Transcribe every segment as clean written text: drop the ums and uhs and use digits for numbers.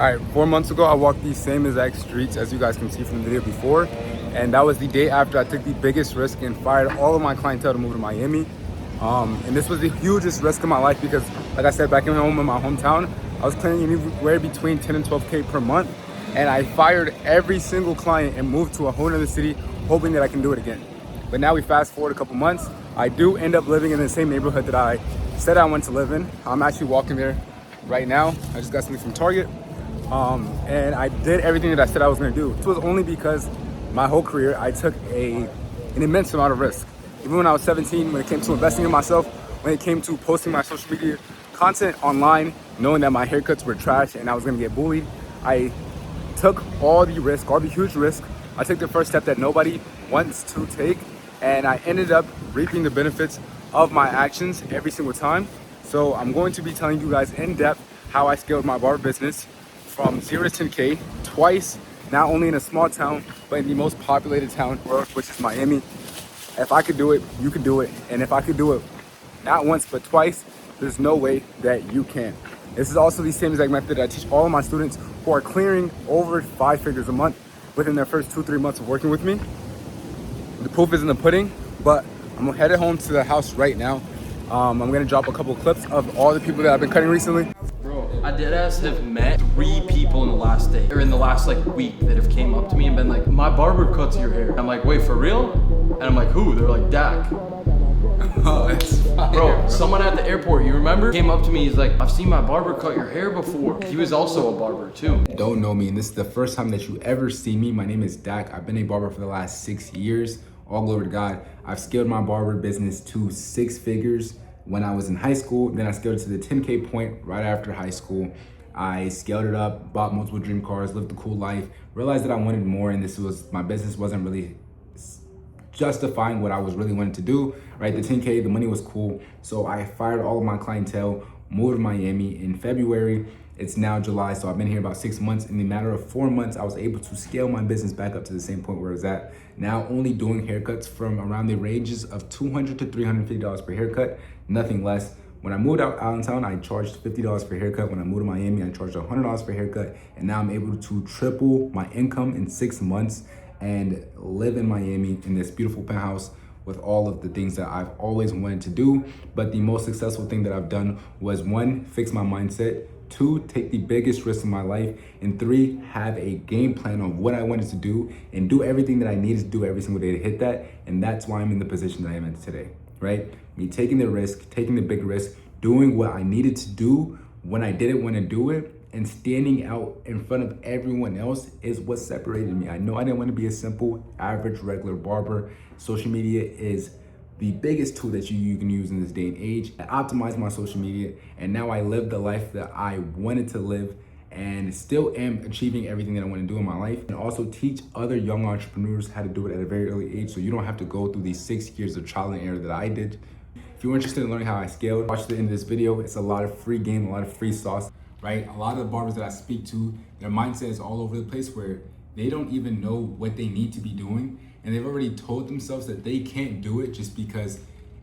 All right, 4 months ago, I walked these same exact streets as you guys can see from the video before. And that was the day after I took the biggest risk and fired all of my clientele to move to Miami. And this was the hugest risk of my life because, like I said, back in my hometown, I was claiming anywhere between 10 and 12K per month. And I fired every single client and moved to a whole other city, hoping that I can do it again. But now we fast forward a couple months. I do end up living in the same neighborhood that I said I want to live in. I'm actually walking there right now. I just got something from Target. And I did everything that I said I was gonna do. This was only because my whole career, I took an immense amount of risk. Even when I was 17, when it came to investing in myself, when it came to posting my social media content online, knowing that my haircuts were trash and I was gonna get bullied, I took all the risk, all the huge risk. I took the first step that nobody wants to take, and I ended up reaping the benefits of my actions every single time. So I'm going to be telling you guys in depth how I scaled my barber business from 0 to 10K twice, not only in a small town, but in the most populated town in the world, which is Miami. If I could do it, you could do it. And if I could do it not once, but twice, there's no way that you can. This is also the same exact method I teach all of my students who are clearing over 5 figures a month within their first 2-3 months of working with me. The proof is in the pudding, but I'm headed home to the house right now. I'm gonna drop a couple clips of all the people that I've been cutting recently. I deadass have met 3 people in the last day, or in the last week, that have came up to me and been like, my barber cuts your hair. I'm like, wait, for real? And I'm like, who? They're like, Dak. Oh, that's fine, bro, someone at the airport, you remember? Came up to me, he's like, I've seen my barber cut your hair before. He was also a barber too. Don't know me, and this is the first time that you ever see me. My name is Dak. I've been a barber for the last 6 years. All glory to God. I've scaled my barber business to 6 figures when I was in high school. Then I scaled it to the 10K point right after high school. I scaled it up, bought multiple dream cars, lived a cool life, realized that I wanted more, and my business wasn't really justifying what I was really wanting to do, right? The 10K, the money was cool. So I fired all of my clientele, moved to Miami in February. It's now July, so I've been here about 6 months. In the matter of 4 months, I was able to scale my business back up to the same point where it's at. Now only doing haircuts from around the ranges of $200 to $350 per haircut, nothing less. When I moved out Allentown, I charged $50 per haircut. When I moved to Miami, I charged $100 per haircut. And now I'm able to triple my income in 6 months and live in Miami in this beautiful penthouse with all of the things that I've always wanted to do. But the most successful thing that I've done was 1, fix my mindset, 2, take the biggest risk of my life, and 3, have a game plan of what I wanted to do and do everything that I needed to do every single day to hit that. And that's why I'm in the position that I am in today, right? Me taking the risk, taking the big risk, doing what I needed to do when I didn't want to do it, and standing out in front of everyone else is what separated me. I know I didn't want to be a simple, average, regular barber. Social media is the biggest tool that you can use in this day and age. I optimized my social media, and now I live the life that I wanted to live and still am achieving everything that I want to do in my life, and also teach other young entrepreneurs how to do it at a very early age so you don't have to go through these 6 years of trial and error that I did. If you're interested in learning how I scaled, watch the end of this video. It's a lot of free game, a lot of free sauce, right? A lot of the barbers that I speak to, their mindset is all over the place where they don't even know what they need to be doing. And they've already told themselves that they can't do it just because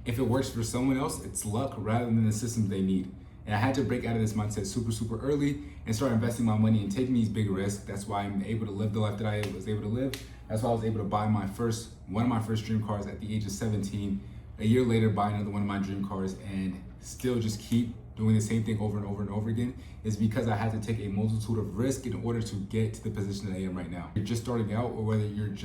if it works for someone else, it's luck rather than the systems they need. And I had to break out of this mindset super early and start investing my money and taking these big risks. That's why I'm able to live the life that I was able to live. That's why I was able to buy one of my first dream cars at the age of 17. A year later, buy another one of my dream cars and still just keep doing the same thing over and over and over again, is because I had to take a multitude of risk in order to get to the position that I am right now. You're just starting out, or whether you've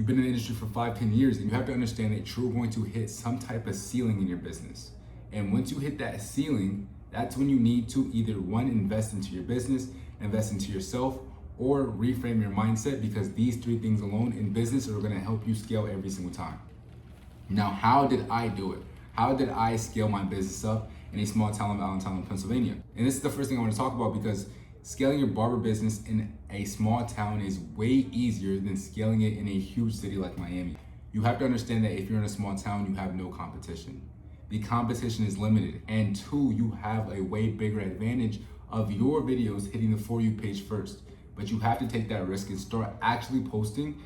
been in the industry for 5-10 years, and you have to understand that you're going to hit some type of ceiling in your business. And once you hit that ceiling, that's when you need to either 1, invest into your business, invest into yourself, or reframe your mindset, because these 3 things alone in business are gonna help you scale every single time. Now, how did I do it? How did I scale my business up in a small town of Allentown, Pennsylvania? And this is the first thing I want to talk about, because scaling your barber business in a small town is way easier than scaling it in a huge city like Miami. You have to understand that if you're in a small town, you have no competition. The competition is limited. And 2, you have a way bigger advantage of your videos hitting the For You page first. But you have to take that risk and start actually posting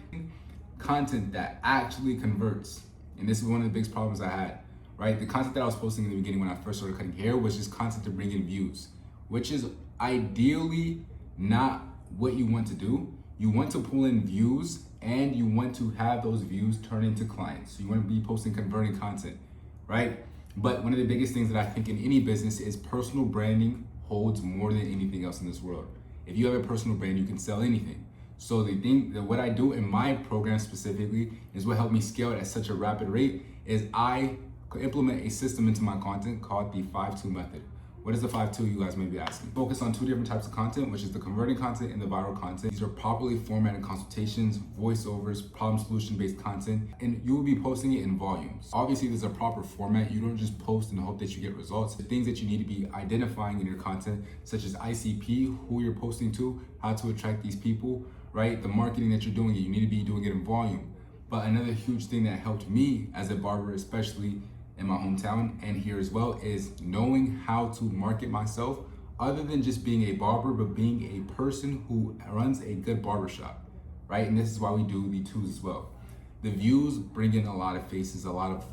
content that actually converts. And this is one of the biggest problems I had, right? The content that I was posting in the beginning when I first started cutting hair was just content to bring in views, which is ideally not what you want to do. You want to pull in views and you want to have those views turn into clients. So you want to be posting converting content, right? But one of the biggest things that I think in any business is personal branding holds more than anything else in this world. If you have a personal brand, you can sell anything. So the thing that what I do in my program specifically is what helped me scale it at such a rapid rate is I implement a system into my content called the 5-2 method. What is the 5-2, you guys may be asking? Focus on two different types of content, which is the converting content and the viral content. These are properly formatted consultations, voiceovers, problem solution based content, and you will be posting it in volumes. Obviously, there's a proper format. You don't just post and hope that you get results. The things that you need to be identifying in your content, such as ICP, who you're posting to, how to attract these people, right? The marketing that you're doing, you need to be doing it in volume. But another huge thing that helped me as a barber, especially in my hometown and here as well, is knowing how to market myself other than just being a barber, but being a person who runs a good barbershop, right? And this is why we do the twos as well. The views bring in a lot of faces, a lot of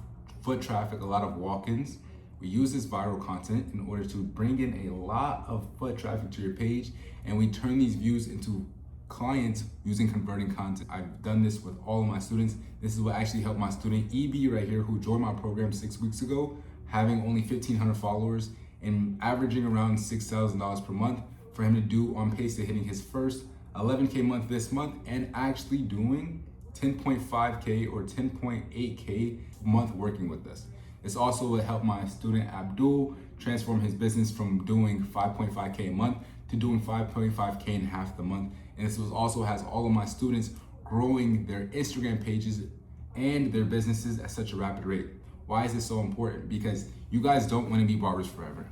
foot traffic, a lot of walk-ins. We use this viral content in order to bring in a lot of foot traffic to your page, and we turn these views into clients using converting content. I've done this with all of my students. This is what actually helped my student EB right here, who joined my program 6 weeks ago, having only 1,500 followers and averaging around $6,000 per month, for him to do on pace to hitting his first 11K month this month and actually doing 10.5K or 10.8K month working with us. This also would help my student Abdul transform his business from doing 5.5K a month to doing 5.5K in half the month. And this also has all of my students growing their Instagram pages and their businesses at such a rapid rate. Why is this so important? Because you guys don't want to be barbers forever.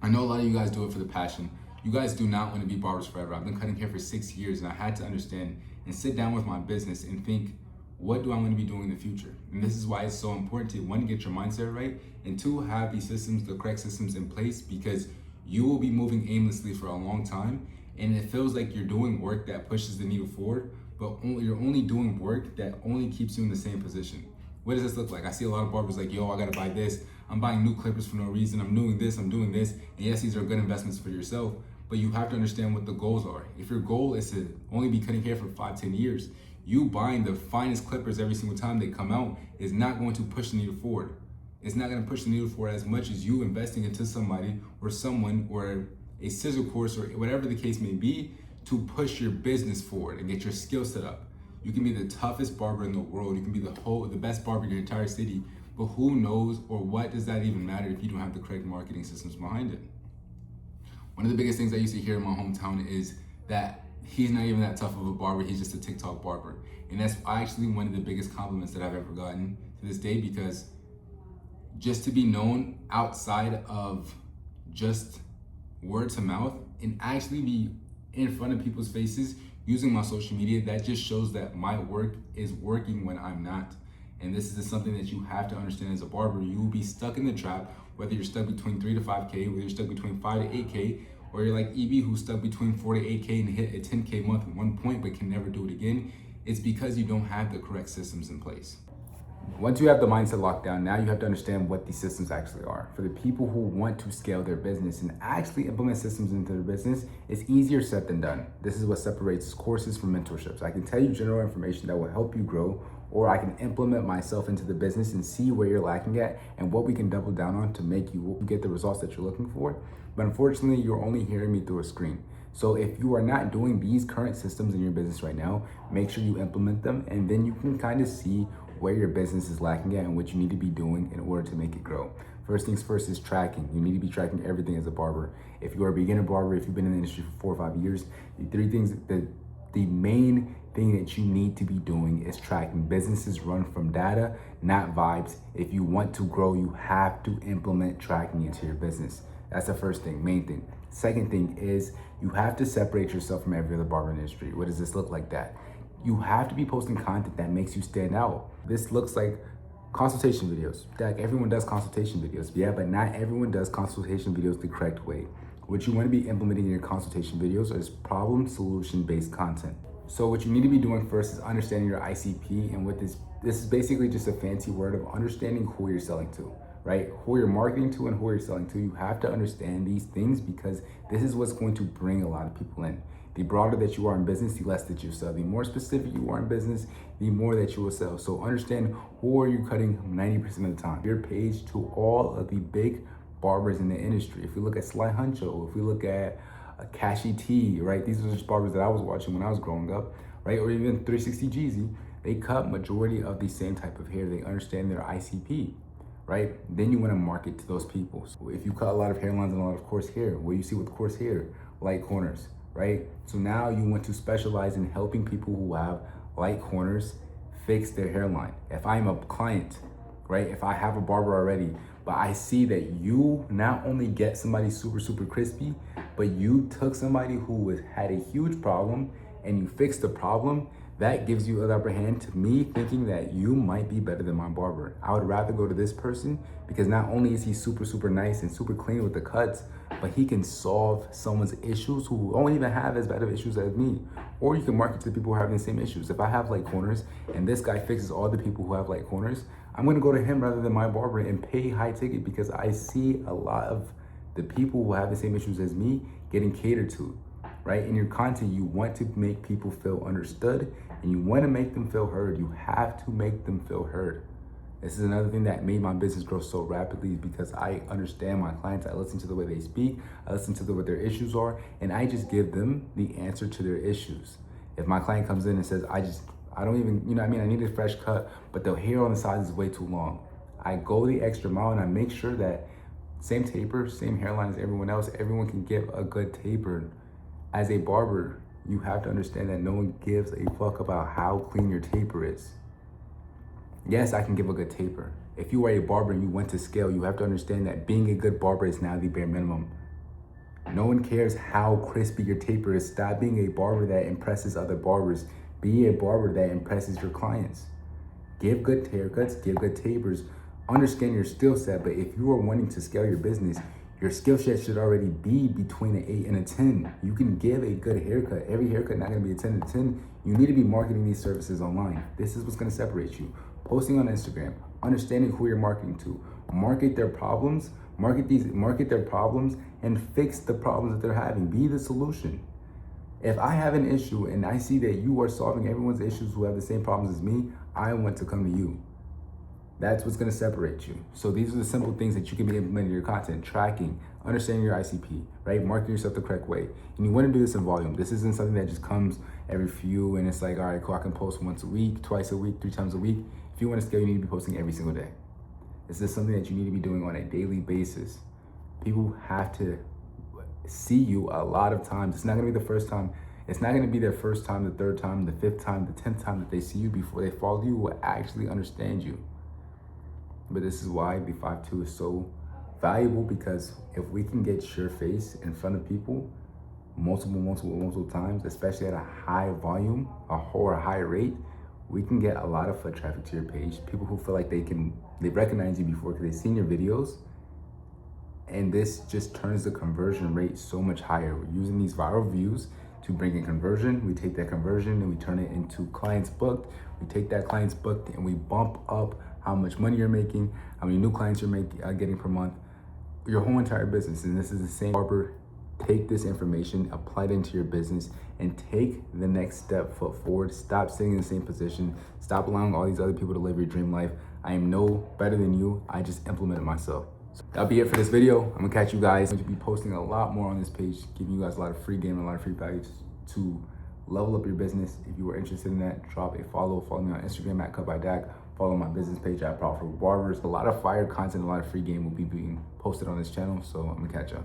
I know a lot of you guys do it for the passion. You guys do not want to be barbers forever. I've been cutting hair for 6 years and I had to understand and sit down with my business and think, what do I want to be doing in the future? And this is why it's so important to, one, get your mindset right, and two, have these systems, the correct systems in place, because you will be moving aimlessly for a long time. And it feels like you're doing work that pushes the needle forward, but you're only doing work that only keeps you in the same position. What does this look like? I see a lot of barbers like, yo, I gotta buy this. I'm buying new clippers for no reason. I'm doing this, I'm doing this. And yes, these are good investments for yourself, but you have to understand what the goals are. If your goal is to only be cutting hair for 5-10 years, you buying the finest clippers every single time they come out is not going to push the needle forward. It's not gonna push the needle forward as much as you investing into somebody or someone or a scissor course or whatever the case may be to push your business forward and get your skill set up. You can be the toughest barber in the world. You can be the best barber in your entire city, but who knows, or what does that even matter if you don't have the correct marketing systems behind it? One of the biggest things I used to hear in my hometown is that he's not even that tough of a barber, he's just a TikTok barber. And that's actually one of the biggest compliments that I've ever gotten to this day, because just to be known outside of just word to mouth and actually be in front of people's faces using my social media, that just shows that my work is working when I'm not. And this is something that you have to understand as a barber. You will be stuck in the trap, whether you're stuck between 3 to 5K, whether you're stuck between 5 to 8K, or you're like EB who's stuck between 4 to 8K and hit a 10K month at one point but can never do it again. It's because you don't have the correct systems in place. Once you have the mindset locked down, now you have to understand what these systems actually are. For the people who want to scale their business and actually implement systems into their business, it's easier said than done. This is what separates courses from mentorships. I can tell you general information that will help you grow, or I can implement myself into the business and see where you're lacking at and what we can double down on to make you get the results that you're looking for. But unfortunately, you're only hearing me through a screen. So if you are not doing these current systems in your business right now, make sure you implement them, and then you can kind of see where your business is lacking at and what you need to be doing in order to make it grow. First things first is tracking. You need to be tracking everything as a barber. If you are a beginner barber, if you've been in the industry for 4 or 5 years, the three things, the main thing that you need to be doing is tracking. Businesses run from data, not vibes. If you want to grow, you have to implement tracking into your business. That's the first thing, main thing. Second thing is you have to separate yourself from every other barber in the industry. What does this look like that? You have to be posting content that makes you stand out. This looks like consultation videos. Like, everyone does consultation videos, yeah, but not everyone does consultation videos the correct way. What you want to be implementing in your consultation videos is problem solution based content. So what you need to be doing first is understanding your ICP, and what this is basically just a fancy word of understanding who you're selling to. right? Who you're marketing to and who you're selling to. You have to understand these things because this is what's going to bring a lot of people in. The broader that you are in business, the less that you sell. The more specific you are in business, the more that you will sell. So understand who are you cutting 90% of the time. Your page to all of the big barbers in the industry. If we look at Sly Huncho, if we look at Cashy T, right? These are just barbers that I was watching when I was growing up, right? Or even 360 Jeezy, they cut majority of the same type of hair. They understand their ICP, right? Then you want to market to those people. So if you cut a lot of hairlines and a lot of coarse hair, what do you see with coarse hair? Light corners, right? So now you want to specialize in helping people who have light corners fix their hairline. If I'm a client, right? If I have a barber already, but I see that you not only get somebody super, super crispy, but you took somebody who had a huge problem and you fixed the problem, that gives you an upper hand to me thinking that you might be better than my barber. I would rather go to this person because not only is he super, super nice and super clean with the cuts, but he can solve someone's issues who don't even have as bad of issues as me. Or you can market to the people who are having the same issues. If I have light corners and this guy fixes all the people who have light corners, I'm gonna go to him rather than my barber and pay high ticket because I see a lot of the people who have the same issues as me getting catered to, right? In your content, you want to make people feel understood and you want to make them feel heard. You have to make them feel heard. This is another thing that made my business grow so rapidly because I understand my clients. I listen to the way they speak. I listen to what their issues are, and I just give them the answer to their issues. If my client comes in and says, I don't even, you know what I mean? I need a fresh cut, but the hair on the sides is way too long. I go the extra mile and I make sure that same taper, same hairline as everyone else, everyone can give a good taper. As a barber, you have to understand that no one gives a fuck about how clean your taper is. Yes, I can give a good taper. If you are a barber and you went to scale, you have to understand that being a good barber is now the bare minimum. No one cares how crispy your taper is. Stop being a barber that impresses other barbers. Be a barber that impresses your clients. Give good haircuts, give good tapers, understand your skill set, but if you are wanting to scale your business, your skill set should already be between an 8 and a 10. You can give a good haircut. Every haircut not gonna be a 10 to 10. You need to be marketing these services online. This is what's gonna separate you. Posting on Instagram, understanding who you're marketing to, market their problems, market their problems and fix the problems that they're having. Be the solution. If I have an issue and I see that you are solving everyone's issues who have the same problems as me, I want to come to you. That's what's gonna separate you. So these are the simple things that you can be implementing in your content: tracking, understanding your ICP, right? Marketing yourself the correct way. And you wanna do this in volume. This isn't something that just comes every few and it's like, all right, cool, I can post once a week, twice a week, 3 times a week. If you wanna scale, you need to be posting every single day. This is something that you need to be doing on a daily basis. People have to see you a lot of times. It's not gonna be the first time. It's not gonna be their first time, the third time, the 5th time, the 10th time that they see you before they follow you will actually understand you. But this is why the 5-2 is so valuable, because if we can get your face in front of people multiple times, especially at a high volume or a high rate, we can get a lot of foot traffic to your page. People who feel like they recognize you before because they've seen your videos. And this just turns the conversion rate so much higher. We're using these viral views to bring in conversion. We take that conversion and we turn it into clients booked. We take that clients booked and we bump up how much money you're making, how many new clients you're getting per month, your whole entire business. And this is the same. Barber, take this information, apply it into your business, and take the next step forward. Stop sitting in the same position. Stop allowing all these other people to live your dream life. I am no better than you. I just implement it myself. So that'll be it for this video. I'm gonna catch you guys. I'm going to be posting a lot more on this page, giving you guys a lot of free game and a lot of free values to level up your business. If you are interested in that, drop a follow. Follow me on Instagram at @CutByDak. Follow my business page at Profitable Barbers. A lot of fire content, a lot of free game will be being posted on this channel. So I'm gonna catch y'all.